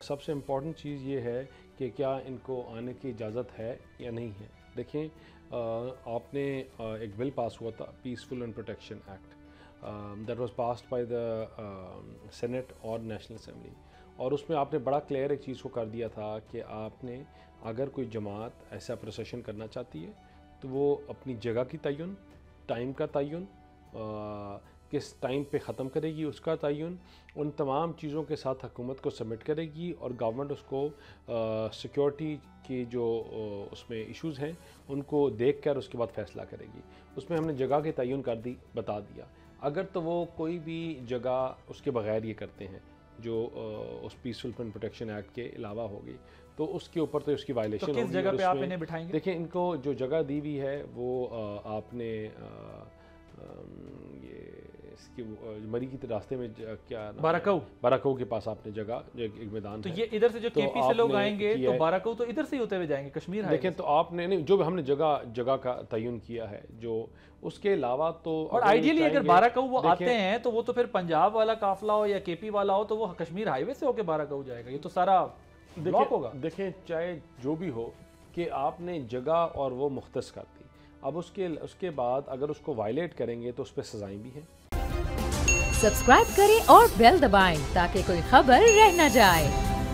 सबसे इम्पॉर्टेंट चीज़ ये है कि क्या इनको आने की इजाज़त है या नहीं है। देखें, आपने एक बिल पास हुआ था, peaceful and protection act, that was passed by the senate और नेशनल असेंबली, और उसमें आपने बड़ा क्लियर एक चीज़ को कर दिया था कि आपने अगर कोई जमात ऐसा प्रोसेशन करना चाहती है तो वो अपनी जगह की तयन, टाइम का तयन, किस टाइम पे ख़त्म करेगी उसका तयन, उन तमाम चीज़ों के साथ हुकूमत को सबमिट करेगी और गवर्नमेंट उसको सिक्योरिटी की जो उसमें इश्यूज़ हैं उनको देख कर उसके बाद फ़ैसला करेगी। उसमें हमने जगह के तयन कर दी, बता दिया। अगर तो वो कोई भी जगह उसके बग़ैर ये करते हैं जो उस पीसफुल एंड प्रोटेक्शन एक्ट के अलावा होगी तो उसके ऊपर तो उसकी वायलेशन होगी। किस जगह पे आप इन्हें बिठाएंगे? देखिए, इनको जो जगह दी हुई है वो आपने ये इसकी मरी की रास्ते में क्या बाराकऊ के पास आपने जगह एक मैदान तो है। ये इधर से जो तो केपी से लोग आएंगे तो बाराकऊ तो इधर से ही होते हुए जाएंगे कश्मीर हाईवे। देखें, तो आपने नहीं, जो हमने जगह का तयन किया है, जो उसके अलावा तो और आइडियली अगर बाराकऊ वो आते हैं तो वो तो फिर पंजाब वाला काफिला हो या केपी वाला हो तो वो कश्मीर हाईवे से होके बाराकऊ जाएगा। ये तो सारा ब्लॉक होगा। देखें, चाहे जो भी हो कि आपने जगह और वो मुख्तस कर दी, अब उसके बाद अगर उसको वायलेट करेंगे तो उस पर सजाएं भी हैं। सब्सक्राइब करें और बेल दबाएं ताकि कोई खबर रह न जाए।